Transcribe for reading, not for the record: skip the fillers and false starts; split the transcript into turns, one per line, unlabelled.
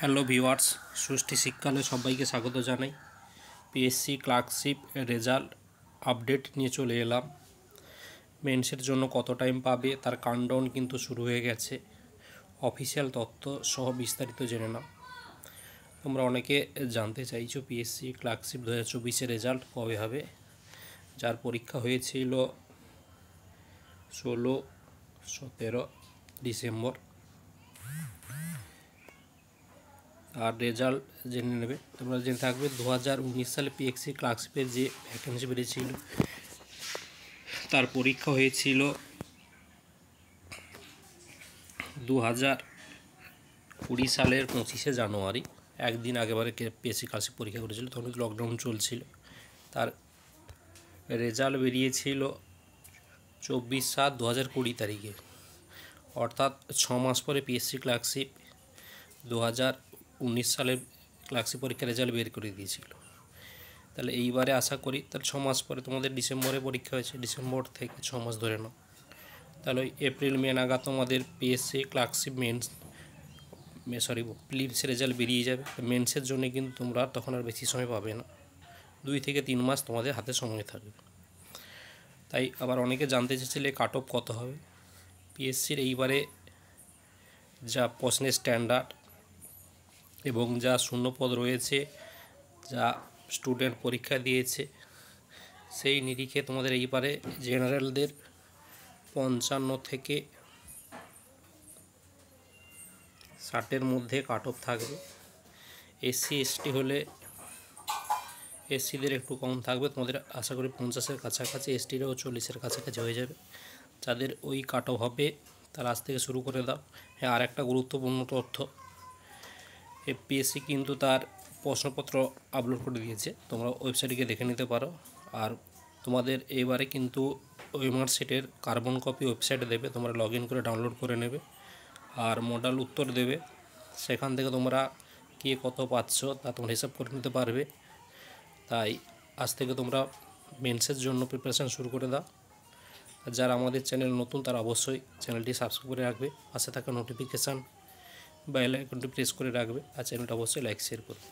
Hello viewers, সুষ্ঠি শিক্ষালে সবাইকে স্বাগত জানাই। পিএসসি ক্লার্কশিপ রেজাল্ট আপডেট নিয়ে চলে এলাম। মেন্সের জন্য কত টাইম পাবে তার কাউন্টডাউন কিন্তু শুরু হয়ে গেছে। অফিসিয়াল তথ্য সহ বিস্তারিত জেনে নাও। তোমরা অনেকে জানতে চাইছো পিএসসি ক্লার্কশিপ 2024-এর রেজাল্ট কবে হবে। যার পরীক্ষা হয়েছিল 16-17 ডিসেম্বর, আর রেজাল্ট জেনে নেবে। তোমরা জেনে থাকবে 2019 সালে পিএসসি ক্লার্কশিপের যে ভ্যাকেন্সি বেরিয়েছিল তার পরীক্ষা হয়েছিল 2020 সালের 25শে জানুয়ারি। একদিন আগেবারে পিএসসি ক্লার্কশিপ পরীক্ষা করেছিল, তখন লকডাউন চলছিল। তার রেজাল্ট বেরিয়েছিল 24/7/2020 তারিখে, অর্থাৎ 6 মাস পরে পিএসসি ক্লার্কশিপ 2019 সালের ক্লার্কশিপ পরীক্ষার রেজাল্ট বের করে দিয়েছিল। তাহলে এইবারে আশা করি তাহলে 6 মাস পরে তোমাদের ডিসেম্বরে পরীক্ষা হয়েছে, ডিসেম্বর থেকে 6 মাস ধরে নাও। তাহলে ওই এপ্রিল মে নাগাদ তোমাদের পিএসসি ক্লার্কশিপ প্রিলিমস রেজাল্ট বেরিয়ে যাবে। মেন্সের জন্য কিন্তু তোমরা তখন আর বেশি সময় পাবে না, 2 থেকে 3 মাস তোমাদের হাতে সময় থাকবে। তাই আবার অনেকে জানতে চেয়েছিলে কাট অফ কত হবে। পিএসসির এইবারে যা প্রশ্নের স্ট্যান্ডার্ড এবং যা শূন্যপদ রয়েছে, যা স্টুডেন্ট পরীক্ষা দিয়েছে, সেই নিরিখে তোমাদের এইবারে জেনারেলদের 55 থেকে 60-এর মধ্যে কাট অফ থাকবে। এসসি এসটি হলে এসসিদের একটু কম থাকবে, তোমাদের আশা করি 50-এর কাছাকাছি, এসটিরাও 40-এর কাছাকাছি হয়ে যাবে। যাদের ওই কাট অফ হবে তারা আজ থেকে শুরু করে দাও। হ্যাঁ, আর একটা গুরুত্বপূর্ণ তথ্য, পিএসসি কিন্তু তার প্রশ্নপত্র আপলোড করে দিয়েছে, তোমরা ওয়েবসাইটে গিয়ে দেখে নিতে পারো। আর তোমাদের এবারে কিন্তু ওএমআর শিটের কার্বন কপি ওয়েবসাইটে দেবে, তোমরা লগ ইন করে ডাউনলোড করে নেবে। আর মডেল উত্তর দেবে, সেখান থেকে তোমরা কে কত পাচ্ছ তা তোমরা হিসাব করে নিতে পারবে। তাই আজ থেকে তোমরা মেন্সের জন্য প্রিপারেশান শুরু করে দাও। আর যারা আমাদের চ্যানেল নতুন তারা অবশ্যই চ্যানেলটি সাবস্ক্রাইব করে রাখবে, পাশে থাকা নোটিফিকেশান বেল আইকনটি প্রেস করে রাখবে, আর চ্যানেলটা অবশ্যই লাইক শেয়ার করবে।